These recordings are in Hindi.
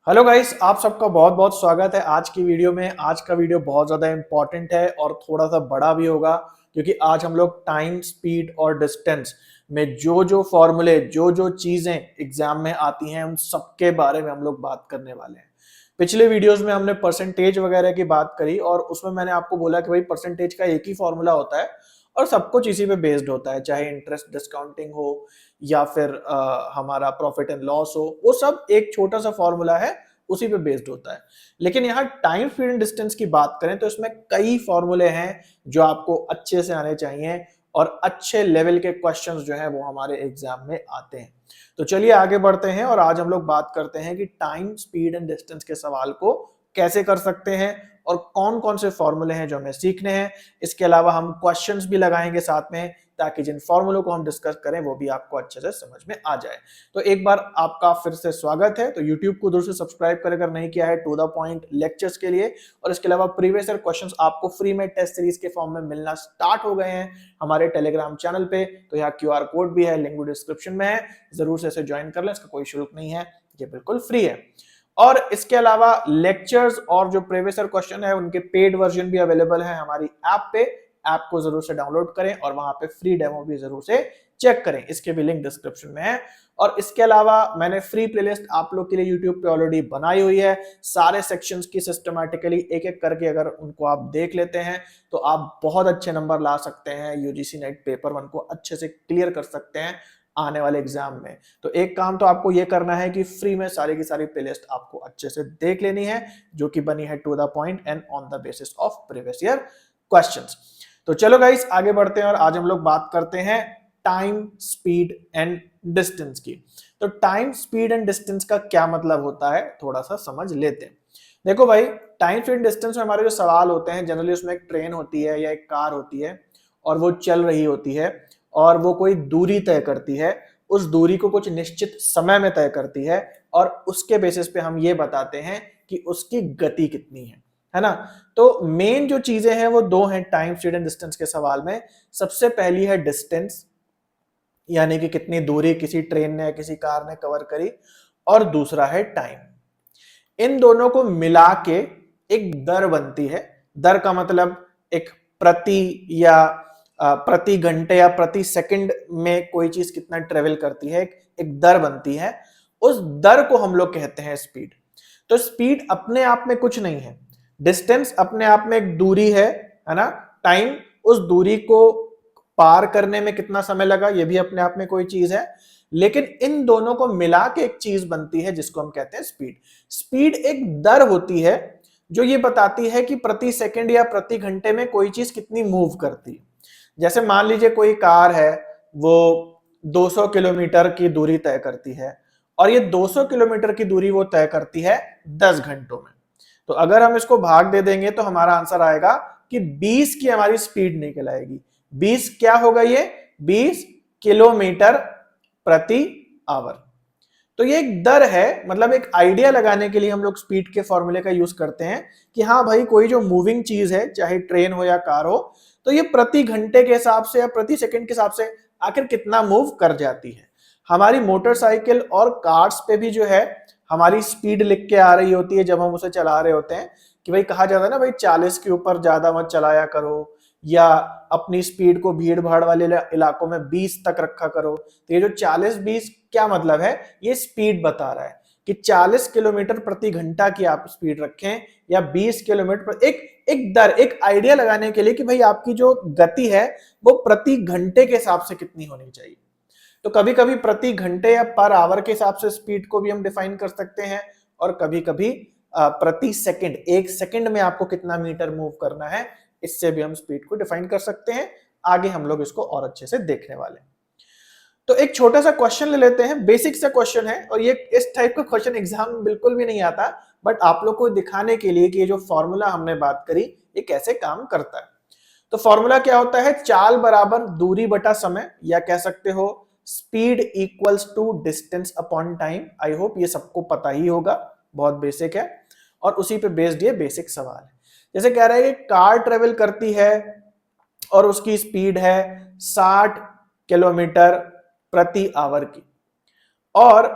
हेलो गाइस, आप सबका बहुत बहुत स्वागत है आज की वीडियो में। आज का वीडियो बहुत ज़्यादा इंपॉर्टेंट है और थोड़ा सा बड़ा भी होगा, क्योंकि आज हम लोग टाइम, स्पीड और डिस्टेंस में जो जो फॉर्मूले, जो जो चीज़ें एग्जाम में आती हैं, उन सबके बारे में हम लोग बात करने वाले हैं। पिछले वीडियोस में हमने परसेंटेज वगैरह की बात करी और उसमें मैंने आपको बोला कि भाई परसेंटेज का एक ही फॉर्मूला होता है और सब कुछ इसी पे बेस्ड होता है, चाहे इंटरेस्ट डिस्काउंटिंग हो या फिर हमारा प्रॉफिट एंड लॉस हो, वो सब एक छोटा सा फॉर्मूला है, उसी पे बेस्ड होता है। लेकिन यहाँ टाइम, स्पीड एंड डिस्टेंस की बात करें तो इसमें कई फॉर्मूले हैं जो आपको अच्छे से आने चाहिए और अच्छे लेवल के क्वेश्चंस जो है वो हमारे एग्जाम में आते हैं। तो चलिए आगे बढ़ते हैं और आज हम लोग बात करते हैं कि टाइम, स्पीड एंड डिस्टेंस के सवाल को कैसे कर सकते हैं और कौन कौन से फॉर्मूले हैं जो हमें सीखने हैं। इसके अलावा हम क्वेश्चंस भी लगाएंगे साथ में, ताकि जिन फॉर्मूलों को हम डिस्कस करें वो भी आपको अच्छे से समझ में आ जाए। तो एक बार आपका फिर से स्वागत है। तो YouTube को दूर से सब्सक्राइब कर अगर नहीं किया है टू द पॉइंट लेक्चर्स के लिए, और इसके अलावा प्रीवियस ईयर क्वेश्चंस आपको फ्री में टेस्ट सीरीज के फॉर्म में मिलना स्टार्ट हो गए हैं हमारे टेलीग्राम चैनल पे। तो यहाँ QR कोड भी है, लिंक भी डिस्क्रिप्शन में है, जरूर से इसे ज्वाइन कर लें। इसका कोई शुल्क नहीं है, ये बिल्कुल फ्री है। और इसके अलावा लेक्चर्स और जो प्रीवियस ईयर क्वेश्चन है उनके पेड वर्जन भी अवेलेबल है हमारी ऐप पे। ऐप को जरूर से डाउनलोड करें और वहां पे फ्री डेमो भी जरूर से चेक करें, इसके भी लिंक डिस्क्रिप्शन में है। और इसके अलावा मैंने फ्री प्लेलिस्ट आप लोग के लिए यूट्यूब पे ऑलरेडी बनाई हुई है, सारे सेक्शंस की सिस्टमैटिकली एक एक करके अगर उनको आप देख लेते हैं तो आप बहुत अच्छे नंबर ला सकते हैं, यूजीसी नेट पेपर 1 को अच्छे से क्लियर कर सकते हैं आने वाले एग्जाम में। तो एक काम तो आपको ये करना है कि फ्री में सारी की सारी प्लेलिस्ट आपको अच्छे से देख लेनी है, जो कि बनी है to the point and on the basis of previous year questions. तो चलो गाइस आगे बढ़ते हैं और आज हम लोग बात करते हैं टाइम, स्पीड एंड डिस्टेंस की। तो टाइम, स्पीड एंड डिस्टेंस का क्या मतलब होता है थोड़ा सा समझ लेते हैं। देखो भाई, टाइम, स्पीड, डिस्टेंस में हमारे जो सवाल होते हैं जनरली उसमें एक ट्रेन होती है या एक कार होती है और वो चल रही होती है और वो कोई दूरी तय करती है, उस दूरी को कुछ निश्चित समय में तय करती है और उसके बेसिस पे हम ये बताते हैं कि उसकी गति कितनी है ना। तो मेन जो चीजें हैं वो दो हैं टाइम, स्पीड एंड डिस्टेंस के सवाल में। सबसे पहली है डिस्टेंस, यानी कि कितनी दूरी किसी ट्रेन ने किसी कार ने कवर करी, और दूसरा है टाइम। इन दोनों को मिला के एक दर बनती है। दर का मतलब एक प्रति या प्रति घंटे या प्रति सेकंड में कोई चीज कितना ट्रेवल करती है, एक दर बनती है। उस दर को हम लोग कहते हैं स्पीड। तो स्पीड अपने आप में कुछ नहीं है, डिस्टेंस अपने आप में एक दूरी है ना। टाइम, उस दूरी को पार करने में कितना समय लगा, ये भी अपने आप में कोई चीज है। लेकिन इन दोनों को मिला के एक चीज बनती है जिसको हम कहते हैं स्पीड। स्पीड एक दर होती है जो ये बताती है कि प्रति सेकंड या प्रति घंटे में कोई चीज कितनी मूव करती है। जैसे मान लीजिए कोई कार है, वो 200 किलोमीटर की दूरी तय करती है और ये 200 किलोमीटर की दूरी वो तय करती है 10 घंटों में। तो अगर हम इसको भाग दे देंगे तो हमारा आंसर आएगा कि 20 की हमारी स्पीड निकल आएगी। 20 क्या होगा, ये 20 किलोमीटर प्रति आवर। तो ये एक दर है, मतलब एक आइडिया लगाने के लिए हम लोग स्पीड के फॉर्मूले का यूज करते हैं कि हाँ भाई, कोई जो मूविंग चीज है, चाहे ट्रेन हो या कार हो, तो ये प्रति घंटे के हिसाब से या प्रति सेकंड के हिसाब से आखिर कितना मूव कर जाती है। हमारी मोटरसाइकिल और कार्स पे भी जो है हमारी स्पीड लिख के आ रही होती है जब हम उसे चला रहे होते हैं, कि भाई कहा जाता है ना भाई 40 के ऊपर ज्यादा मत चलाया करो, या अपनी स्पीड को भीड़ भाड़ वाले इलाकों में 20 तक रखा करो। तो ये जो 40-20 क्या मतलब है, ये स्पीड बता रहा है कि 40 किलोमीटर प्रति घंटा की आप स्पीड रखें या 20 किलोमीटर। एक दर, एक आइडिया लगाने के लिए कि भाई आपकी जो गति है वो प्रति घंटे के हिसाब से कितनी होनी चाहिए। तो कभी कभी प्रति घंटे या पर आवर के हिसाब से स्पीड को भी हम डिफाइन कर सकते हैं, और कभी कभी प्रति सेकंड, एक सेकंड में आपको कितना मीटर मूव करना है, इससे भी हम स्पीड को डिफाइन कर सकते हैं। आगे हम लोग इसको और अच्छे से देखने वाले हैं। तो एक छोटा सा क्वेश्चन ले लेते हैं, बेसिक सा क्वेश्चन है, और ये इस टाइप का क्वेश्चन एग्जाम में बिल्कुल भी नहीं आता, बट आप लोग को दिखाने के लिए कि ये जो फॉर्मूला हमने बात करी ये कैसे काम करता है। तो फॉर्मूला क्या होता है, चाल बराबर दूरी बटा समय, या कह सकते हो speed equals to distance upon time. I hope ये सबको पता ही होगा, बहुत बेसिक है और उसी पे बेस्ड ये बेसिक सवाल है। जैसे कह रहा है कि कार ट्रेवल करती है और उसकी स्पीड है 60 किलोमीटर प्रति आवर की, और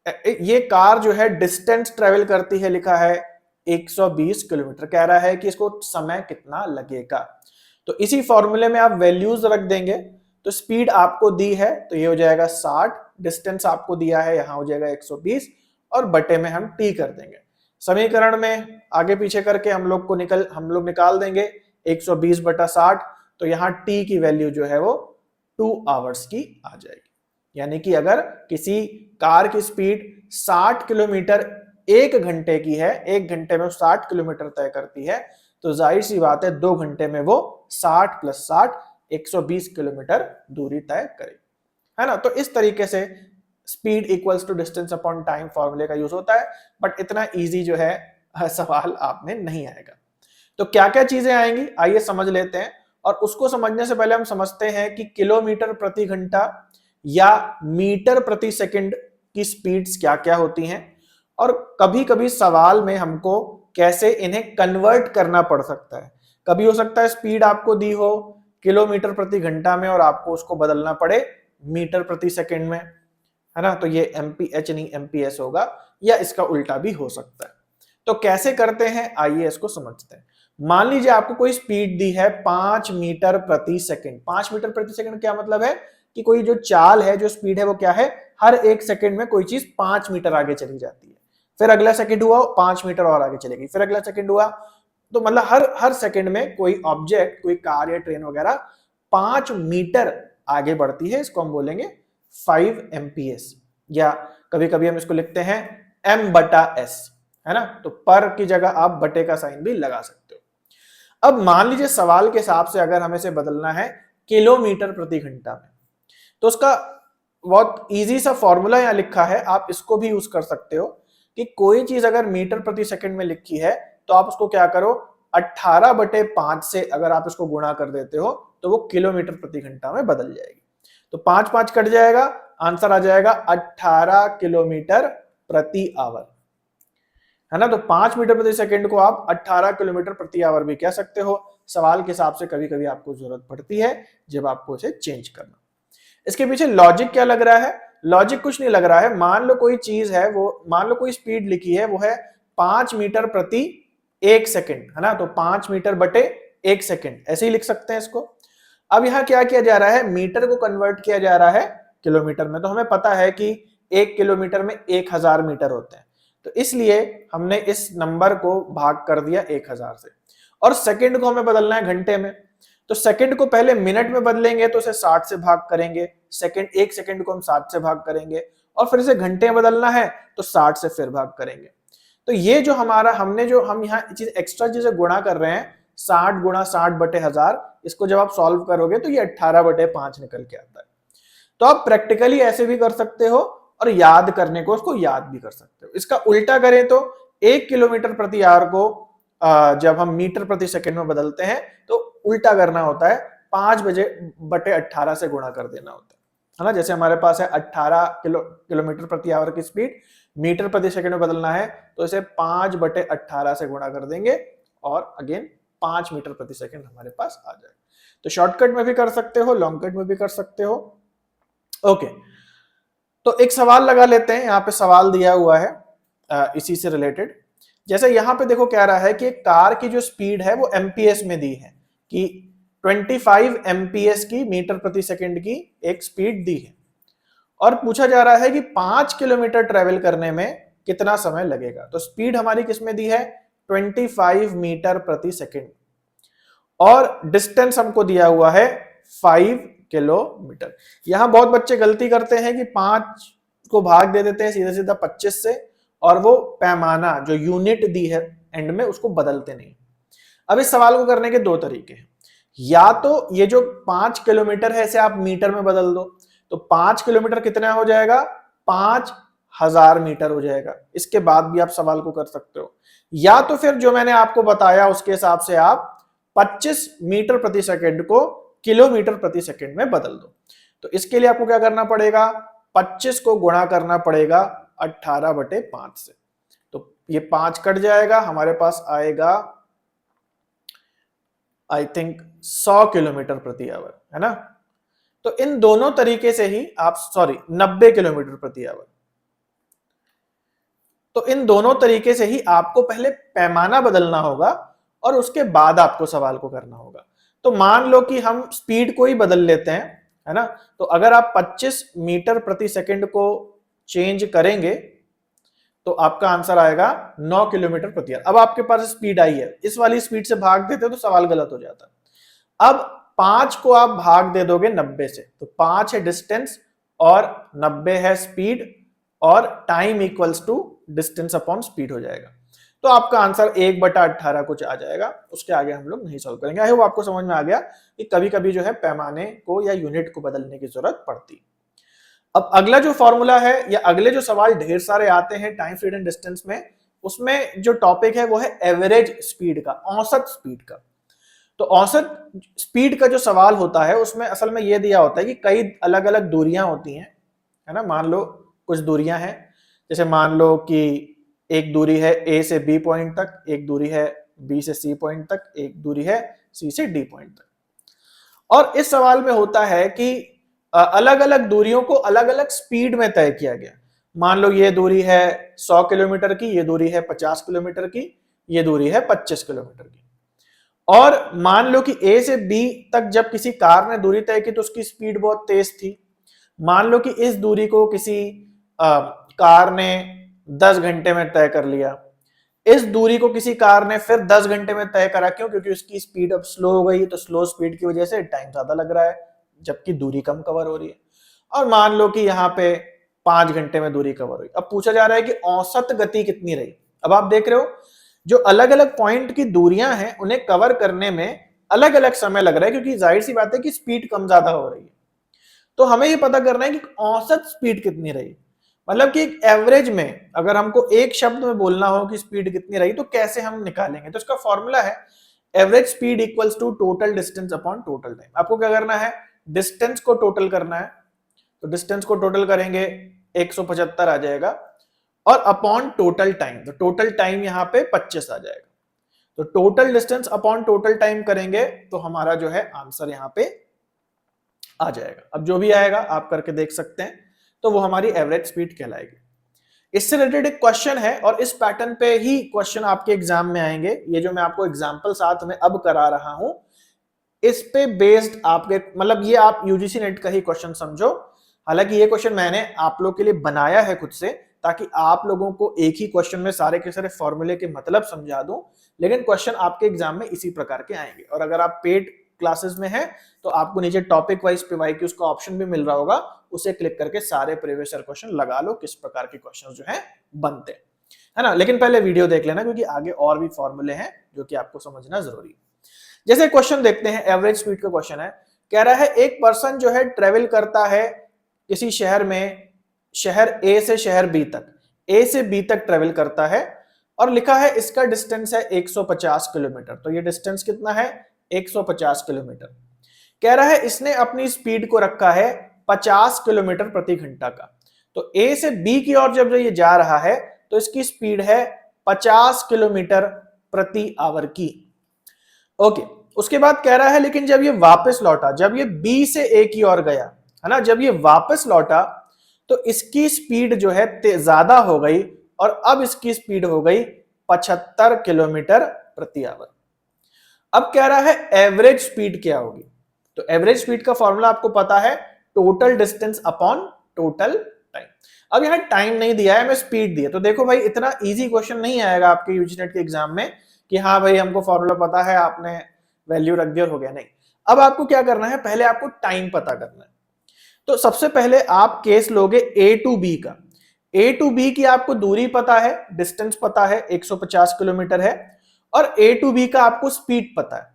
ये कार जो है डिस्टेंस ट्रेवल करती है, लिखा है 120 किलोमीटर, कह रहा है कि इसको समय कितना लगेगा। तो इसी फॉर्मूले में आप वैल्यूज रख देंगे। तो स्पीड आपको दी है तो ये हो जाएगा 60, डिस्टेंस आपको दिया है यहां हो जाएगा 120 और बटे में हम टी कर देंगे। समीकरण में आगे पीछे करके हम लोग निकाल देंगे 120 बटा 60। तो यहाँ टी की वैल्यू जो है वो 2 आवर्स की आ जाएगी। यानी कि अगर किसी कार की स्पीड 60 किलोमीटर 1 घंटे की है, 1 घंटे में 60 किलोमीटर तय करती है, तो जाहिर सी बात है 2 घंटे में वो 60 + 60 120 किलोमीटर दूरी तय करेगी, है ना। तो इस तरीके से speed equals to distance upon time फॉर्मूले का यूज होता है, बट इतना इजी जो है सवाल आप में नहीं आएगा। तो क्या क्या चीजें आएंगी आइए समझ लेते हैं। और उसको समझने से पहले हम समझते हैं कि किलोमीटर प्रति घंटा या मीटर प्रति सेकंड की स्पीड्स क्या क्या होती हैं, और कभी कभी सवाल में हमको कैसे इन्हें कन्वर्ट करना पड़ सकता है। कभी हो सकता है स्पीड आपको दी हो किलोमीटर प्रति घंटा में और आपको उसको बदलना पड़े मीटर प्रति सेकंड में, है ना। तो ये MPH नहीं MPS होगा, या इसका उल्टा भी हो सकता है। तो कैसे करते हैं आइए इसको समझते हैं। मान लीजिए आपको कोई स्पीड दी है 5 मीटर प्रति सेकंड। 5 मीटर प्रति सेकंड क्या मतलब है कि कोई जो चाल है, जो स्पीड है वो क्या है, हर 1 सेकंड में कोई चीज 5 मीटर आगे चली जाती है, फिर अगला सेकंड हुआ 5 मीटर और आगे चलेगी, फिर अगला सेकंड हुआ। तो मतलब हर सेकंड में कोई ऑब्जेक्ट, कोई कार या ट्रेन वगैरह 5 मीटर आगे बढ़ती है। इसको हम बोलेंगे 5 MPS, या कभी कभी हम इसको लिखते हैं M/S, है ना। तो पर की जगह आप बटे का साइन भी लगा सकते हो। अब मान लीजिए सवाल के हिसाब से अगर हमें से बदलना है किलोमीटर प्रति घंटा में, तो उसका बहुत इजी सा फॉर्मूला यहां लिखा है, आप इसको भी यूज कर सकते हो कि कोई चीज अगर मीटर प्रति सेकंड में लिखी है तो आप उसको क्या करो, 18/5 से अगर आप इसको गुणा कर देते हो तो वो किलोमीटर प्रति घंटा में बदल जाएगी। तो 5 5 कट जाएगा, आंसर आ जाएगा 18 किलोमीटर प्रति आवर, है ना। तो 5 मीटर प्रति सेकंड को आप 18 किलोमीटर प्रति आवर भी कह सकते हो। सवाल के हिसाब से कभी कभी आपको जरूरत पड़ती है जब आपको इसे चेंज करना। इसके पीछे लॉजिक क्या लग रहा है, लॉजिक कुछ नहीं लग रहा है। मान लो कोई चीज है, वो मान लो कोई स्पीड लिखी है वो है 5 मीटर प्रति 1 सेकंड, है ना। तो 5 मीटर बटे 1 सेकंड ऐसे ही लिख सकते हैं इसको। अब यहां क्या किया जा रहा है, मीटर को कन्वर्ट किया जा रहा है किलोमीटर में। तो हमें पता है कि 1 किलोमीटर में 1000 मीटर होते हैं, तो इसलिए हमने इस नंबर को भाग कर दिया 1000 से। और सेकंड को हमें बदलना है घंटे में, तो सेकंड को पहले मिनट में बदलेंगे तो उसे 60 से भाग करेंगे, सेकंड 1 सेकंड को हम 60 से भाग करेंगे, और फिर इसे घंटे में बदलना है तो 60 से फिर भाग करेंगे। तो ये जो हम यहाँ चीज एक्स्ट्रा चीजें गुणा कर रहे हैं, 60 गुणा 60/1000, इसको जब आप सॉल्व करोगे तो ये 18/5 निकल के आता है। तो आप प्रैक्टिकली ऐसे भी कर सकते हो और याद करने को उसको याद भी कर सकते हो। इसका उल्टा करें तो 1 किलोमीटर प्रति आवर को जब हम मीटर प्रति सेकंड में बदलते हैं तो उल्टा करना होता है, 5/18 से गुणा कर देना होता है ना। जैसे हमारे पास है 18 किलोमीटर प्रति आवर की स्पीड, मीटर प्रति सेकंड में बदलना है तो इसे 5/18 से गुणा कर देंगे और अगेन 5 मीटर प्रति सेकंड हमारे पास आ जाएगा। तो शॉर्टकट में भी कर सकते हो, लॉन्ग कट में भी कर सकते हो। ओके, तो एक सवाल लगा लेते हैं। यहाँ पे सवाल दिया हुआ है इसी से रिलेटेड। जैसे यहाँ पे देखो कह रहा है कि कार की जो स्पीड है वो एमपीएस में दी है कि 25 एमपीएस की मीटर प्रति सेकंड की एक स्पीड दी है, और पूछा जा रहा है कि 5 किलोमीटर ट्रेवल करने में कितना समय लगेगा। तो स्पीड हमारी किसमें दी है, 25 मीटर प्रति सेकंड, और डिस्टेंस हमको दिया हुआ है 5 किलोमीटर। यहां बहुत बच्चे गलती करते हैं कि 5 को भाग दे देते हैं सीधा सीधा 25 से, और वो पैमाना जो यूनिट दी है एंड में उसको बदलते नहीं। अब इस सवाल को करने के दो तरीके हैं, या तो ये जो 5 किलोमीटर है इसे आप मीटर में बदल दो, तो 5 किलोमीटर कितना हो जाएगा, 5000 मीटर हो जाएगा। इसके बाद भी आप सवाल को कर सकते हो, या तो फिर जो मैंने आपको बताया उसके हिसाब से आप 25 मीटर प्रति सेकंड को किलोमीटर प्रति सेकंड में बदल दो। तो इसके लिए आपको क्या करना पड़ेगा, 25 को गुणा करना पड़ेगा 18/5 से। तो ये 5 कट जाएगा, हमारे पास आएगा आई थिंक 100 किलोमीटर प्रति आवर, है ना। तो इन दोनों तरीके से ही आप 90 किलोमीटर प्रति आवर, तो इन दोनों तरीके से ही आपको पहले पैमाना बदलना होगा और उसके बाद आपको सवाल को करना होगा। तो मान लो कि हम स्पीड को ही बदल लेते हैं, है ना। तो अगर आप 25 मीटर प्रति सेकंड को चेंज करेंगे तो आपका आंसर आएगा 9 किलोमीटर प्रति आवर। अब आपके पास स्पीड आई है, इस वाली स्पीड से भाग देते तो सवाल गलत हो जाता। अब 5 को आप भाग दे दोगे 90 से, तो 5 है डिस्टेंस और 90 है स्पीड, और time equals to distance upon speed हो जाएगा। तो आपका आंसर 1/18 कुछ आ जाएगा। उसके आगे हम लोग नहीं सॉल्व करेंगे। आई होप आपको समझ में आ गया कि कभी कभी जो है पैमाने को या यूनिट को बदलने की जरूरत पड़ती। अब अगला जो फॉर्मूला है या अगले जो सवाल ढेर सारे आते हैं टाइम, स्पीड एंड डिस्टेंस में, उसमें जो टॉपिक है वो है एवरेज स्पीड का, औसत स्पीड का। तो औसत स्पीड का जो सवाल होता है उसमें असल में यह दिया होता है कि कई अलग अलग दूरियां होती हैं, है ना। मान लो कुछ दूरियां हैं, जैसे मान लो कि एक दूरी है ए से बी पॉइंट तक, एक दूरी है बी से सी पॉइंट तक, एक दूरी है सी से डी पॉइंट तक। और इस सवाल में होता है कि अलग अलग दूरियों को अलग अलग स्पीड में तय किया गया। मान लो ये दूरी है 100 किलोमीटर की, ये दूरी है 50 किलोमीटर की, ये दूरी है 25 किलोमीटर की। और मान लो कि ए से बी तक जब किसी कार ने दूरी तय की तो उसकी स्पीड बहुत तेज थी। मान लो कि इस दूरी को किसी कार ने 10 घंटे में तय कर लिया, इस दूरी को किसी कार ने फिर 10 घंटे में तय करा। क्यों? क्योंकि उसकी स्पीड अब स्लो हो गई, तो स्लो स्पीड की वजह से टाइम ज्यादा लग रहा है जबकि दूरी कम कवर हो रही है। और मान लो कि यहाँ पे 5 घंटे में दूरी कवर हुई। अब पूछा जा रहा है कि औसत गति कितनी रही। अब आप देख रहे हो जो अलग अलग पॉइंट की दूरियां हैं उन्हें कवर करने में अलग अलग समय लग रहा है, क्योंकि जाहिर सी बात है कि स्पीड कम ज्यादा हो रही है। तो हमें ये पता करना है कि औसत स्पीड कितनी रही, मतलब कि एक एवरेज में अगर हमको एक शब्द में बोलना हो कि स्पीड कितनी रही तो कैसे हम निकालेंगे। तो इसका फॉर्मूला है average speed equals to total distance upon total time. आपको क्या करना है, डिस्टेंस को टोटल करना है। तो डिस्टेंस को टोटल करेंगे 175 आ जाएगा, और अपॉन टोटल टाइम, तो टोटल टाइम यहाँ पे 25 आ जाएगा। तो total distance upon total time करेंगे तो हमारा जो है आंसर यहाँ पे आ जाएगा। अब जो भी आएगा आप करके देख सकते हैं, तो वो हमारी एवरेज स्पीड कहलाएगी। इससे रिलेटेड एक क्वेश्चन है और इस पैटर्न पे ही क्वेश्चन आपके एग्जाम में आएंगे। ये जो मैं आपको एग्जाम्पल साथ में अब करा रहा हूं, इस पे बेस्ड आपके, मतलब ये आप यूजीसी नेट का ही क्वेश्चन समझो। हालांकि ये क्वेश्चन मैंने आप लोग के लिए बनाया है खुद से, ताकि आप लोगों को एक ही क्वेश्चन में सारे के सारे फॉर्मूले के मतलब समझा दूं, लेकिन क्वेश्चन आपके एग्जाम में इसी प्रकार के आएंगे। और अगर आप पेड क्लासेस में हैं तो आपको नीचे टॉपिक वाइज PYQ का ऑप्शन भी मिल रहा होगा, उसे क्लिक करके सारे प्रीवियस ईयर क्वेश्चन लगा लो, किस प्रकार के क्वेश्चन जो है बनते हैं, है ना। लेकिन पहले वीडियो देख लेना, क्योंकि आगे और भी फॉर्मूले हैं जो कि आपको समझना जरूरी है। जैसे क्वेश्चन देखते हैं, एवरेज स्पीड का क्वेश्चन है। कह रहा है एक पर्सन जो है ट्रेवल करता है किसी शहर में, शहर ए से शहर बी तक, ए से बी तक ट्रेवल करता है, और लिखा है इसका डिस्टेंस है 150 किलोमीटर। तो ये डिस्टेंस कितना है, 150 किलोमीटर। कह रहा है इसने अपनी स्पीड को रखा है 50 किलोमीटर प्रति घंटा का। तो ए से बी की ओर जब ये जा रहा है तो इसकी स्पीड है 50 किलोमीटर प्रति आवर की। ओके, उसके बाद कह रहा है लेकिन जब ये वापस लौटा, जब ये बी से ए की ओर गया, है ना, जब ये वापस लौटा तो इसकी स्पीड जो है ज्यादा हो गई, और अब इसकी स्पीड हो गई 75 किलोमीटर प्रति आवर। अब कह रहा है एवरेज स्पीड क्या होगी। तो एवरेज स्पीड का फॉर्मूला आपको पता है, total distance upon total time. अब यहां टाइम नहीं दिया है, हमें स्पीड दी है। तो देखो भाई, इतना इजी क्वेश्चन नहीं आएगा आपके यूजी नेट के एग्जाम में कि हाँ भाई हमको फॉर्मूला पता है, आपने वैल्यू रख दिया और हो गया। नहीं, अब आपको क्या करना है, पहले आपको टाइम पता करना है। तो सबसे पहले आप केस लोगे ए टू बी का। ए टू बी की आपको दूरी पता है, डिस्टेंस पता है 150 किलोमीटर है, और ए टू बी का आपको स्पीड पता है।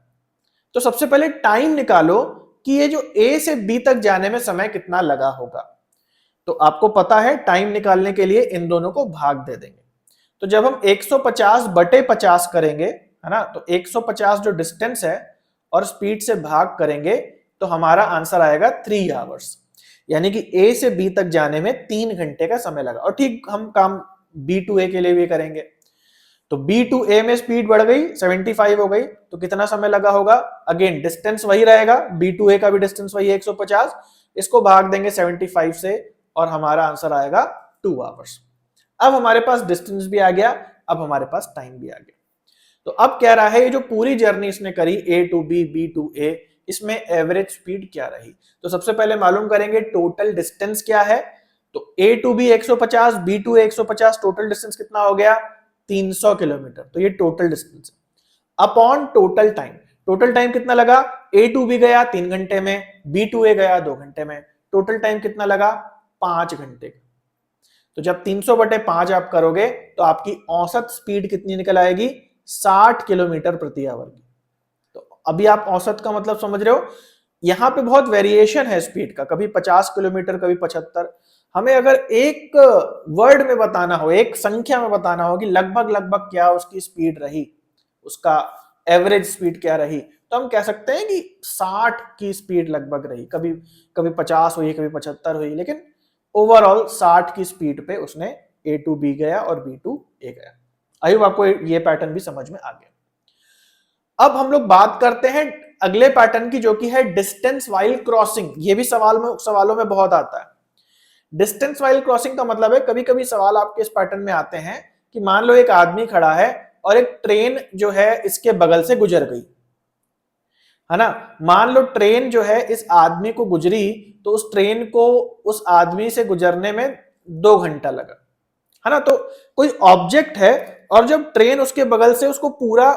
तो सबसे पहले टाइम निकालो कि ये जो ए से बी तक जाने में समय कितना लगा होगा। तो आपको पता है टाइम निकालने के लिए इन दोनों को भाग दे देंगे। तो जब हम 150/50 करेंगे, है ना, तो 150 जो डिस्टेंस है और स्पीड से भाग करेंगे तो हमारा आंसर आएगा 3 आवर्स। यानी कि ए से बी तक जाने में 3 घंटे का समय लगा। और ठीक हम काम बी टू ए के लिए भी करेंगे। तो बी टू ए में स्पीड बढ़ गई, 75 हो गई, तो कितना समय लगा होगा। अगेन डिस्टेंस वही रहेगा, बी टू ए का भी डिस्टेंस वही है 150, इसको भाग देंगे 75 से और हमारा आंसर आएगा 2 आवर्स। अब हमारे पास डिस्टेंस भी आ गया, अब हमारे पास टाइम भी आ गया। तो अब कह रहा है ये जो पूरी जर्नी इसने करी A to B, B to A, इसमें एवरेज स्पीड क्या रही। तो सबसे पहले मालूम करेंगे टोटल डिस्टेंस क्या है। तो A to B 150, B to A 150, total distance कितना हो गया 300 किलोमीटर। तो ये टोटल डिस्टेंस है upon total time. Total time कितना लगा, A टू B गया 3 घंटे में, B टू A गया 2 घंटे में, टोटल टाइम कितना लगा 5 घंटे। तो जब 300/5 आप करोगे तो आपकी औसत स्पीड कितनी निकल आएगी 60 किलोमीटर प्रति आवर की। तो अभी आप औसत का मतलब समझ रहे हो, यहां पे बहुत वेरिएशन है स्पीड का, कभी 50 किलोमीटर कभी 75। हमें अगर एक वर्ड में बताना हो, एक संख्या में बताना हो कि लगभग लगभग क्या उसकी स्पीड रही, उसका एवरेज स्पीड क्या रही, तो हम कह सकते हैं कि 60 की स्पीड लगभग रही। कभी कभी 50 हुई, कभी 75 हुई, लेकिन ओवरऑल 60 की स्पीड पे उसने A टू B गया और B टू A गया। आई होप आपको ये पैटर्न भी समझ में आ गया। अब हम लोग बात करते हैं अगले पैटर्न की, जो कि है डिस्टेंस व्हाइल क्रॉसिंग। ये भी सवालों में बहुत आता है। डिस्टेंस व्हाइल क्रॉसिंग का मतलब है, कभी कभी सवाल आपके इस पैटर्न में आते हैं कि मान लो एक आदमी खड़ा है और एक ट्रेन जो है इसके बगल से गुजर गई, है ना। मान लो ट्रेन जो है इस आदमी को गुजरी, तो उस ट्रेन को उस आदमी से गुजरने में 2 घंटा लगा, है ना। तो कोई ऑब्जेक्ट है और जब ट्रेन उसके बगल से उसको पूरा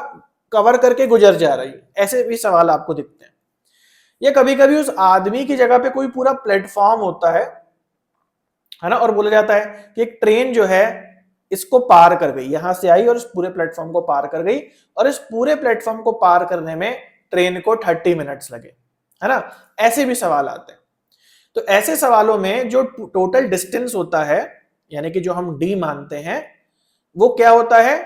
कवर करके गुजर जा रही है, ऐसे भी सवाल आपको दिखते हैं। या कभी कभी उस आदमी की जगह पे कोई पूरा प्लेटफॉर्म होता है ना, और बोला जाता है कि एक ट्रेन जो है इसको पार कर गई, यहां से आई और इस पूरे प्लेटफॉर्म को पार कर गई, और इस पूरे प्लेटफॉर्म को पार करने में ट्रेन को 30 मिनट्स लगे, है ना। ऐसे भी सवाल आते हैं। तो ऐसे सवालों में जो टोटल डिस्टेंस होता है, यानी कि जो हम D मानते हैं, वो क्या होता है,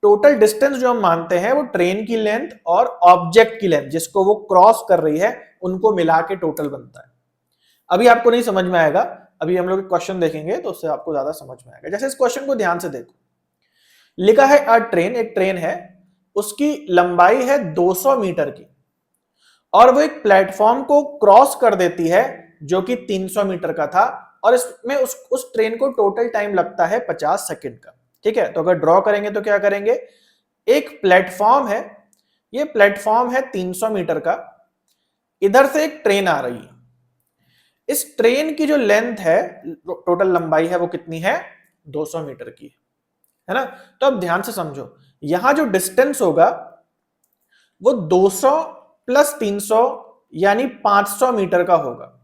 टोटल डिस्टेंस जो हम मानते हैं वो ट्रेन की लेंथ और ऑब्जेक्ट की लेंथ जिसको वो क्रॉस कर रही है, उनको मिला के टोटल बनता है। अभी आपको नहीं समझ में आएगा, अभी हम लोग क्वेश्चन देखेंगे तो उससे आपको ज्यादा समझ में आएगा। जैसे इस क्वेश्चन को ध्यान से देखो, लिखा है अ ट्रेन, एक ट्रेन है, उसकी लंबाई है 200 मीटर की, और वो एक प्लेटफॉर्म को क्रॉस कर देती है जो कि 300 मीटर का था, और इसमें उस ट्रेन को टोटल टाइम लगता है 50 सेकंड का। ठीक है, तो अगर ड्रॉ करेंगे तो क्या करेंगे, एक प्लेटफॉर्म है, ये प्लेटफॉर्म है 300 मीटर का, इधर से एक ट्रेन आ रही है, इस ट्रेन की जो लेंथ है, टोटल लंबाई है, वो कितनी है 200 मीटर की, है ना। तो अब ध्यान से समझो, यहां जो डिस्टेंस होगा वो 200 प्लस 300 यानी 500 मीटर का होगा।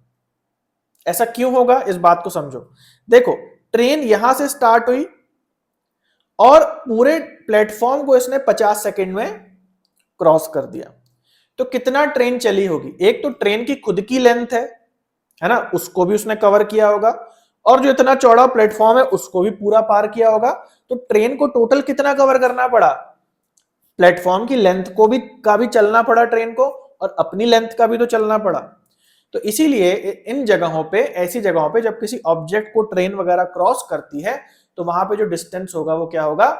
ऐसा क्यों होगा, इस बात को समझो। देखो, ट्रेन यहां से स्टार्ट हुई और पूरे प्लेटफॉर्म को इसने 50 सेकंड में क्रॉस कर दिया। तो कितना ट्रेन चली होगी, एक तो ट्रेन की खुद की लेंथ है ना, उसको भी उसने कवर किया होगा, और जो इतना चौड़ा प्लेटफॉर्म है उसको भी पूरा पार किया होगा। तो ट्रेन को टोटल कितना कवर करना पड़ा, प्लेटफॉर्म की लेंथ का भी चलना पड़ा ट्रेन को, और अपनी लेंथ का भी तो चलना पड़ा। तो इसीलिए इन जगहों पे, ऐसी जगहों पे जब किसी ऑब्जेक्ट को ट्रेन वगैरह क्रॉस करती है, तो वहां पे जो डिस्टेंस होगा वो क्या होगा,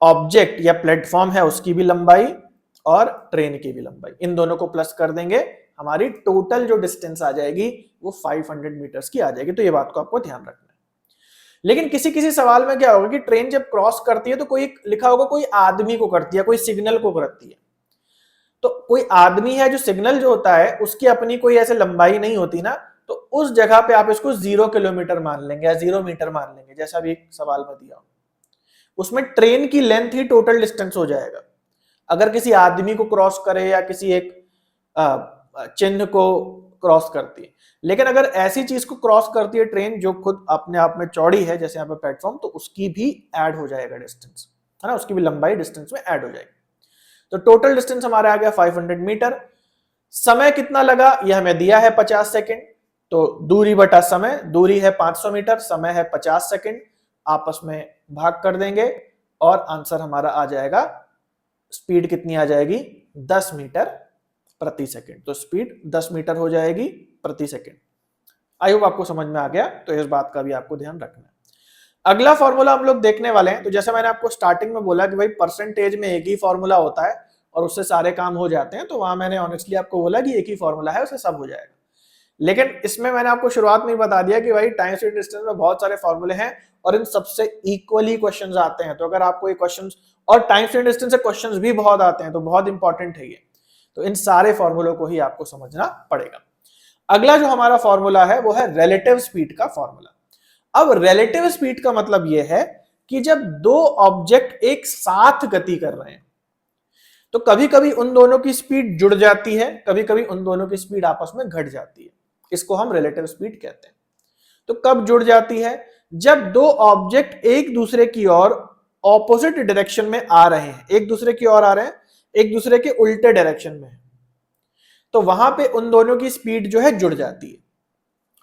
ऑब्जेक्ट या प्लेटफॉर्म है उसकी भी लंबाई और ट्रेन की भी लंबाई, इन दोनों को प्लस कर देंगे, हमारी टोटल जो डिस्टेंस आ जाएगी वो 500 मीटर्स की आ जाएगी। तो ये बात को आपको ध्यान रखना है। लेकिन किसी किसी सवाल में क्या होगा कि ट्रेन जब क्रॉस करती है तो कोई लिखा होगा कोई आदमी को करती है, कोई सिग्नल को करती है। तो कोई आदमी है, जो सिग्नल जो होता है उसकी अपनी कोई ऐसे लंबाई नहीं होती ना, तो उस जगह पे आप इसको 0 किलोमीटर मान लेंगे या 0 मीटर मान लेंगे, जैसा भी एक सवाल में दिया, उसमें ट्रेन की लेंथ ही टोटल डिस्टेंस हो जाएगा। अगर किसी आदमी को क्रॉस करे या किसी एक चिन्ह को क्रॉस करती है, लेकिन अगर ऐसी चीज को क्रॉस करती है ट्रेन जो खुद अपने आप में चौड़ी है, जैसे यहाँ पे प्लेटफॉर्म, तो उसकी भी ऐड हो जाएगा डिस्टेंस, है ना, उसकी भी लंबाई डिस्टेंस में ऐड हो जाएगी। तो टोटल डिस्टेंस हमारा आ गया 500 मीटर। समय कितना लगा, यह हमें दिया है 50 सेकंड, तो दूरी बटा समय, दूरी है 500 मीटर, समय है 50 सेकंड, आपस में भाग कर देंगे और आंसर हमारा आ जाएगा, स्पीड कितनी आ जाएगी 10 मीटर प्रति सेकंड। तो स्पीड 10 मीटर हो जाएगी प्रति सेकंड। आई होप आपको समझ में आ गया, तो इस बात का भी आपको ध्यान रखना है। अगला फॉर्मूला हम लोग देखने वाले हैं। तो जैसा मैंने आपको स्टार्टिंग में बोला कि भाई परसेंटेज में एक ही फॉर्मूला होता है और उससे सारे काम हो जाते हैं, तो वहां मैंने ऑनेस्टली आपको बोला कि एक ही फॉर्मूला है, उससे सब हो जाएगा। लेकिन इसमें मैंने आपको शुरुआत में ही बता दिया कि भाई टाइम स्पीड डिस्टेंस में बहुत सारे फॉर्मूले हैं और इन सबसे इक्वली क्वेश्चंस आते हैं। तो अगर आपको ये क्वेश्चंस और टाइम स्पीड डिस्टेंस से क्वेश्चंस भी बहुत आते हैं, तो बहुत इंपॉर्टेंट है ये। तो इन सारे फॉर्मूलों को ही आपको समझना पड़ेगा। अगला जो हमारा फॉर्मूला है वो है रिलेटिव स्पीड का फॉर्मूला। अब रिलेटिव स्पीड का मतलब यह है कि जब दो ऑब्जेक्ट एक साथ गति कर रहे हैं तो कभी कभी उन दोनों की स्पीड जुड़ जाती है, कभी कभी उन दोनों की स्पीड आपस में घट जाती है। इसको हम रिलेटिव स्पीड कहते हैं। तो कब जुड़ जाती है? जब दो ऑब्जेक्ट एक दूसरे की ओर ऑपोजिट डायरेक्शन में आ रहे हैं, एक दूसरे की ओर आ रहे हैं, एक दूसरे के उल्टे डायरेक्शन में है, तो वहां पे उन दोनों की स्पीड जो है जुड़ जाती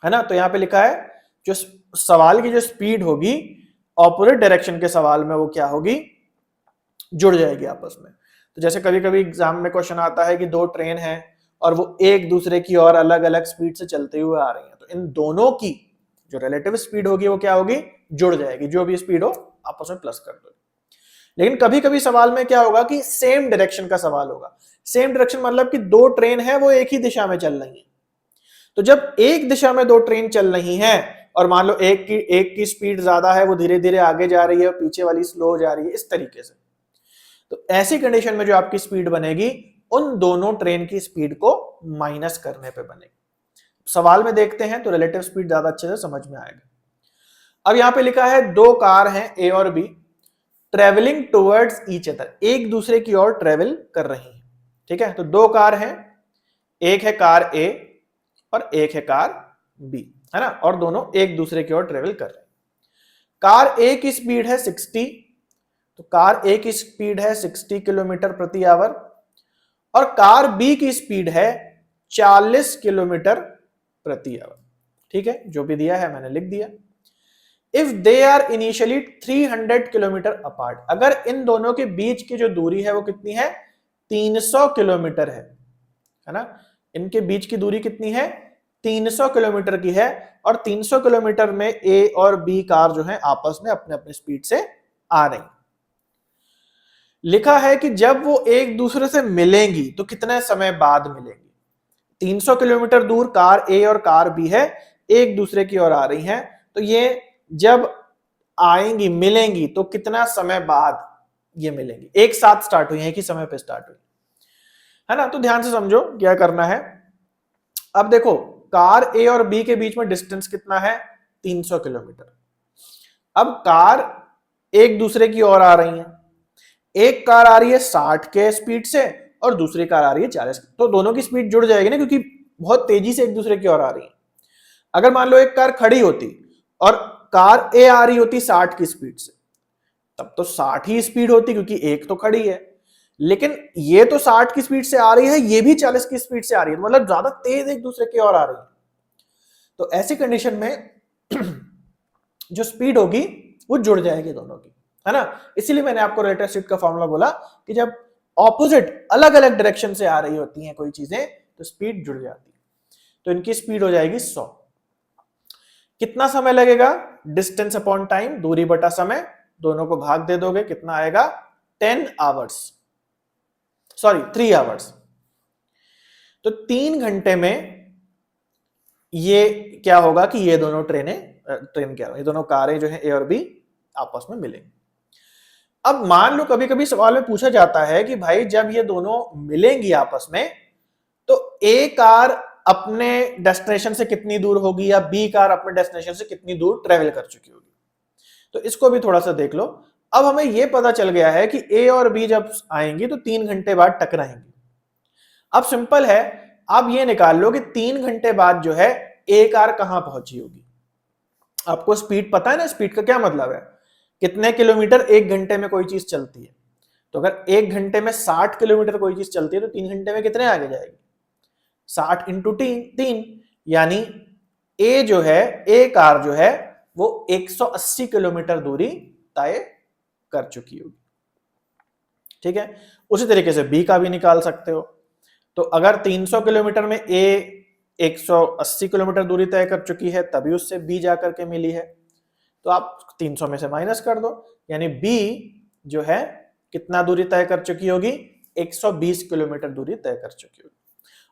है ना। तो यहां पे लिखा है जो सवाल की जो स्पीड होगी ऑपोजिट डायरेक्शन के सवाल में वो क्या होगी? जुड़ जाएगी आपस में। तो जैसे कभी कभी एग्जाम में क्वेश्चन आता है कि दो ट्रेन है और वो एक दूसरे की ओर अलग अलग स्पीड से चलते हुए आ रही हैं, तो इन दोनों की जो रिलेटिव स्पीड होगी वो क्या होगी? जुड़ जाएगी। जो भी स्पीड हो आपस में प्लस कर दो। लेकिन कभी कभी सवाल में क्या होगा कि सेम डायरेक्शन का सवाल होगा। सेम डायरेक्शन मतलब कि दो ट्रेन है वो एक ही दिशा में चल रही है। तो जब एक दिशा में दो ट्रेन चल रही हैं और मान लो एक की स्पीड ज्यादा है, वो धीरे धीरे आगे जा रही है और पीछे वाली स्लो हो जा रही है, इस तरीके से, तो ऐसी कंडीशन में जो आपकी स्पीड बनेगी उन दोनों ट्रेन की स्पीड को माइनस करने पे बनेगी। सवाल में देखते हैं तो रिलेटिव स्पीड ज्यादा अच्छे से समझ में आएगा। अब यहां पे लिखा है दो कार हैं ए और B travelling towards each other, एक दूसरे की ओर ट्रेवल कर रही हैं। ठीक है, तो दो कार हैं, एक है कार ए और एक है कार बी, है ना, और दोनों एक दूसरे की ओर ट्रेवल कर रहे हैं। कार ए की स्पीड है 60, तो कार ए की स्पीड है 60 किलोमीटर प्रति आवर और कार बी की स्पीड है 40 किलोमीटर प्रति आवर। ठीक है, जो भी दिया है मैंने लिख दिया। If they are initially 300 kilometre apart, अगर इन दोनों के बीच की जो दूरी है वो कितनी है? 300 किलोमीटर है ना। इनके बीच की दूरी कितनी है? 300 किलोमीटर की है और 300 किलोमीटर में ए और बी कार जो है आपस में अपने अपने स्पीड से आ रही। लिखा है कि जब वो एक दूसरे से मिलेंगी तो कितने समय बाद मिलेंगी? 300 किलोमीटर दूर कार ए और कार बी है, एक दूसरे की ओर आ रही हैं, तो ये जब आएंगी मिलेंगी तो कितना समय बाद ये मिलेंगी? एक साथ स्टार्ट हुई है, एक ही समय पे स्टार्ट हुई है ना। तो ध्यान से समझो क्या करना है। अब देखो कार ए और बी के बीच में डिस्टेंस कितना है? 300 किलोमीटर। अब कार एक दूसरे की ओर आ रही है, एक कार आ रही है 60 के स्पीड से और दूसरी कार आ रही है 40, तो दोनों की स्पीड जुड़ जाएगी ना, क्योंकि बहुत तेजी से एक दूसरे की ओर आ रही है। अगर मान लो एक कार खड़ी होती और कार ए आ रही होती 60 की स्पीड से, तब तो 60 ही स्पीड होती क्योंकि एक तो खड़ी है, लेकिन ये तो 60 की स्पीड से आ रही है, ये भी 40 की स्पीड से आ रही है, मतलब ज्यादा तेज एक दूसरे की ओर आ रही है। तो ऐसी कंडीशन में जो स्पीड होगी वो जुड़ जाएगी दोनों की, है ना। इसीलिए मैंने आपको रिलेटिव स्पीड का फॉर्मूला बोला कि जब ऑपोजिट अलग अलग डायरेक्शन से आ रही होती हैं कोई चीजें तो स्पीड जुड़ जाती है। तो इनकी स्पीड हो जाएगी 100। कितना समय लगेगा? डिस्टेंस अपॉन टाइम, दूरी बटा समय, दोनों को भाग दे दोगे, कितना आएगा? 10 आवर्स, सॉरी 3 आवर्स। तो 3 घंटे में ये क्या होगा कि ये दोनों ये दोनों कारें जो है ए और बी आपस में मिलेंगी। अब मान लो कभी कभी सवाल में पूछा जाता है कि भाई जब ये दोनों मिलेंगी आपस में तो ए कार अपने डेस्टिनेशन से कितनी दूर होगी या बी कार अपने डेस्टिनेशन से कितनी दूर ट्रेवल कर चुकी होगी। तो इसको भी थोड़ा सा देख लो। अब हमें यह पता चल गया है कि ए और बी जब आएंगी तो 3 घंटे बाद टकराएंगी। अब सिंपल है, आप ये निकाल लो कि 3 घंटे बाद जो है ए कार कहां पहुंची होगी। आपको स्पीड पता है ना, स्पीड का क्या मतलब है? कितने किलोमीटर एक घंटे में कोई चीज चलती है। तो अगर एक घंटे में 60 किलोमीटर कोई चीज चलती है तो 3 घंटे में कितने आगे जाएगी? 60 इंटू 3, यानी ए जो है, ए कार जो है वो 180 किलोमीटर दूरी तय कर चुकी होगी। ठीक है, उसी तरीके से बी का भी निकाल सकते हो। तो अगर 300 किलोमीटर में ए 180 किलोमीटर दूरी तय कर चुकी है तभी उससे बी जाकर के मिली है, तो आप 300 में से माइनस कर दो, यानी बी जो है कितना दूरी तय कर चुकी होगी? 120 किलोमीटर दूरी तय कर चुकी होगी।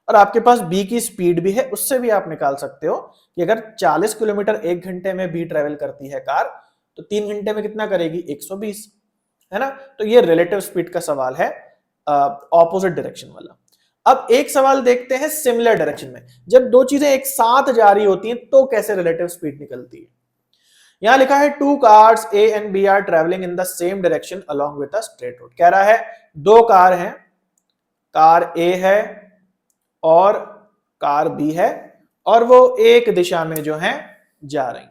और आपके पास बी की स्पीड भी है, उससे भी आप निकाल सकते हो कि अगर 40 किलोमीटर एक घंटे में बी ट्रेवल करती है कार तो 3 घंटे में कितना करेगी, 120, है ना। तो ये रिलेटिव स्पीड का सवाल है ऑपोजिट डायरेक्शन वाला। अब एक सवाल देखते हैं सिमिलर डायरेक्शन में, जब दो चीजें एक साथ जा रही होती हैं तो कैसे रिलेटिव स्पीड निकलती है। यहां लिखा है 2 cars A and B are travelling in the same direction along with a straight road. कह रहा है दो कार हैं, कार A है और कार B है और वो एक दिशा में जो है जा रही।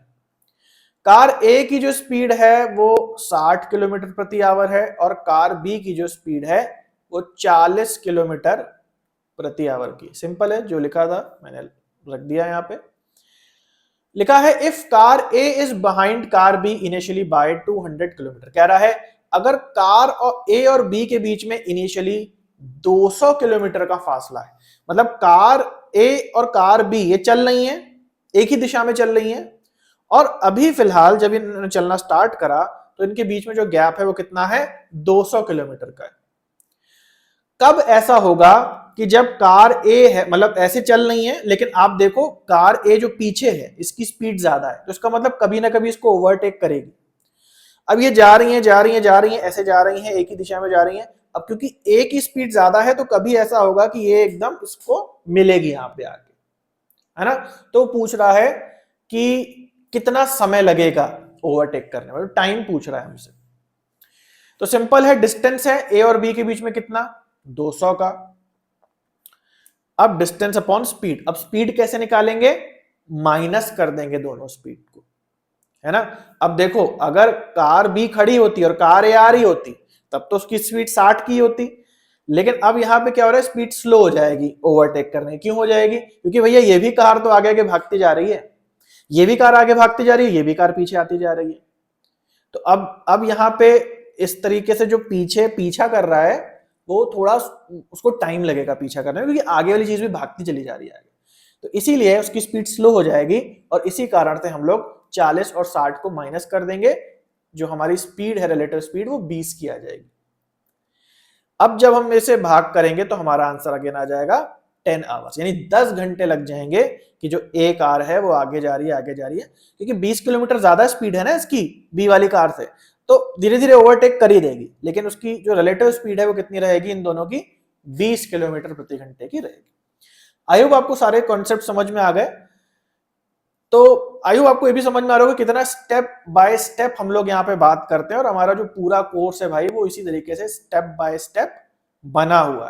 कार A की जो स्पीड है वो 60 किलोमीटर प्रति आवर है और कार B की जो स्पीड है वो 40 किलोमीटर प्रति आवर की। सिंपल है, जो लिखा था मैंने रख दिया यहां पे। लिखा है if car A is behind car B initially by 200 kilometre. कह रहा है अगर कार और A और B के बीच में इनिशियली 200 किलोमीटर का फासला है, मतलब कार A और कार B ये चल रही हैं, एक ही दिशा में चल रही हैं, और अभी फिलहाल जब इन्होंने चलना स्टार्ट करा तो इनके बीच में जो गैप है वो कितना है, 200 किलोमीटर का है। कब ऐसा होगा कि जब कार ए है, मतलब ऐसे चल रही है, लेकिन आप देखो कार ए जो पीछे है इसकी स्पीड ज्यादा है, तो इसका मतलब कभी ना कभी इसको ओवरटेक करेगी। अब ये जा रही है जा रही है जा रही है, ऐसे जा रही है, एक ही दिशा में जा रही है। अब क्योंकि ए की स्पीड ज्यादा है तो कभी ऐसा होगा कि ये एकदम इसको मिलेगी यहां पे आके, है ना। तो पूछ रहा है कि कितना समय लगेगा ओवरटेक करने में, टाइम पूछ रहा है हमसे। तो सिंपल है, डिस्टेंस है ए और बी के बीच में कितना, 200 का। अब डिस्टेंस अपॉन स्पीड, अब स्पीड कैसे निकालेंगे, माइनस कर देंगे दोनों स्पीड को, है ना। अब देखो अगर कार बी खड़ी होती और कार ए आ रही होती तब तो उसकी स्पीड 60 की होती, लेकिन अब यहां पे क्या हो रहा है, स्पीड स्लो हो जाएगी ओवरटेक करने। क्यों हो जाएगी, क्योंकि भैया ये भी कार तो आगे आगे भागती जा रही है, ये भी कार आगे भागती जा रही है, ये भी कार पीछे आती जा रही है। तो अब यहां पे इस तरीके से जो पीछे पीछा कर रहा है वो थोड़ा उसको टाइम लगेगा पीछा करने में, क्योंकि आगे वाली चीज भी भागती चली जा रही है आगे, तो इसीलिए उसकी स्पीड स्लो हो जाएगी और इसी कारण से हम लोग 40 और 60 को माइनस कर देंगे, जो हमारी स्पीड है रिलेटिव स्पीड वो 20 की आ जाएगी। अब जब हम इसे भाग करेंगे तो हमारा आंसर अगेन आ जाएगा 10 आवर्स, यानी 10 घंटे लग जाएंगे कि जो ए कार है वो आगे जा रही है आगे जा रही है, क्योंकि 20 किलोमीटर ज्यादा स्पीड है ना इसकी बी वाली कार से, तो धीरे धीरे ओवरटेक कर ही देगी, लेकिन उसकी जो रिलेटिव स्पीड है वो कितनी रहेगी इन दोनों की, 20 किलोमीटर प्रति घंटे की रहेगी। आई होप आपको सारे कॉन्सेप्ट समझ में आ गए। तो आई होप आपको ये भी समझ में आ रहा होगा कितना स्टेप बाय स्टेप हम लोग यहाँ पे बात करते हैं, और हमारा जो पूरा कोर्स है भाई वो इसी तरीके से स्टेप बाय स्टेप बना हुआ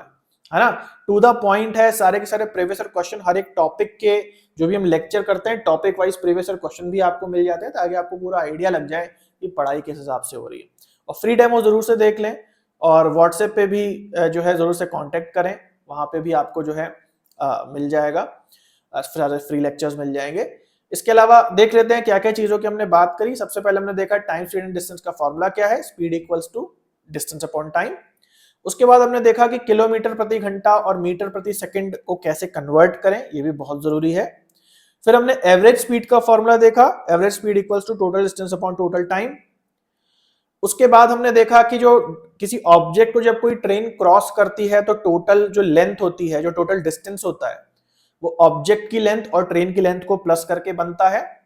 है ना। टू द पॉइंट है, सारे के सारे प्रीवियस क्वेश्चन हर एक टॉपिक के जो भी हम लेक्चर करते हैं टॉपिक वाइज प्रीवियस क्वेश्चन भी आपको मिल जाते हैं, ताकि आपको पूरा आइडिया लग जाए कि पढ़ाई किस हिसाब से हो रही है। और फ्री डेमो जरूर से देख लें, और व्हाट्सएप पे भी जो है जरूर से कांटेक्ट करें, वहां पे भी आपको जो है मिल जाएगा, सारे फ्री लेक्चर्स मिल जाएंगे। इसके अलावा देख लेते हैं क्या क्या चीजों की हमने बात करी। सबसे पहले हमने देखा टाइम स्पीड एंड डिस्टेंस का फॉर्मूला क्या है, speed equals to distance upon time. उसके बाद हमने देखा कि किलोमीटर प्रति घंटा और मीटर प्रति सेकंड को कैसे कन्वर्ट करें, ये भी बहुत जरूरी है। फिर हमने एवरेज स्पीड का फॉर्मूला देखा, average speed equals to total distance upon total time. उसके बाद हमने देखा कि जो किसी ऑब्जेक्ट को जब कोई ट्रेन क्रॉस करती है तो टोटल जो लेंथ होती है, जो टोटल डिस्टेंस होता है, वो ऑब्जेक्ट की लेंथ और ट्रेन की लेंथ को प्लस करके बनता है।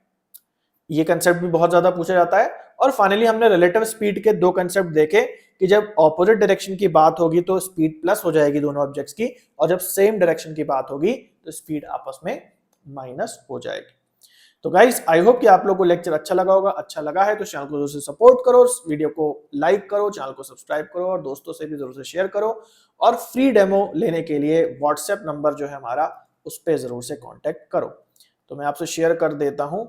ये कंसेप्ट भी बहुत ज्यादा पूछा जाता है। और फाइनली हमने रिलेटिव स्पीड के दो कंसेप्ट देखे कि जब ऑपोजिट डायरेक्शन की बात होगी तो स्पीड प्लस हो जाएगी दोनों ऑब्जेक्ट्स की, और जब सेम डायरेक्शन की बात होगी तो स्पीड आपस में माइनस हो जाएगी। तो गाइस आई होप कि आप लोगों को लेक्चर अच्छा लगा होगा। अच्छा लगा है तो चैनल को जरूर से सपोर्ट करो, वीडियो को लाइक करो, चैनल को सब्सक्राइब करो और दोस्तों से भी जरूर से शेयर करो। और फ्री डेमो लेने के लिए व्हाट्सएप नंबर जो है हमारा, उस पर जरूर से कांटेक्ट करो। तो मैं आपसे शेयर कर देता हूं।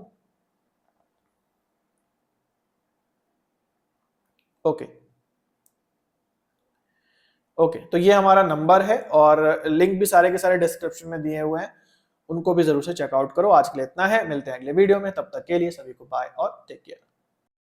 ओके, तो ये हमारा नंबर है और लिंक भी सारे के सारे डिस्क्रिप्शन में दिए हुए हैं, उनको भी जरूर से चेकआउट करो। आज के लिए इतना है, मिलते हैं अगले वीडियो में, तब तक के लिए सभी को बाय और टेक केयर।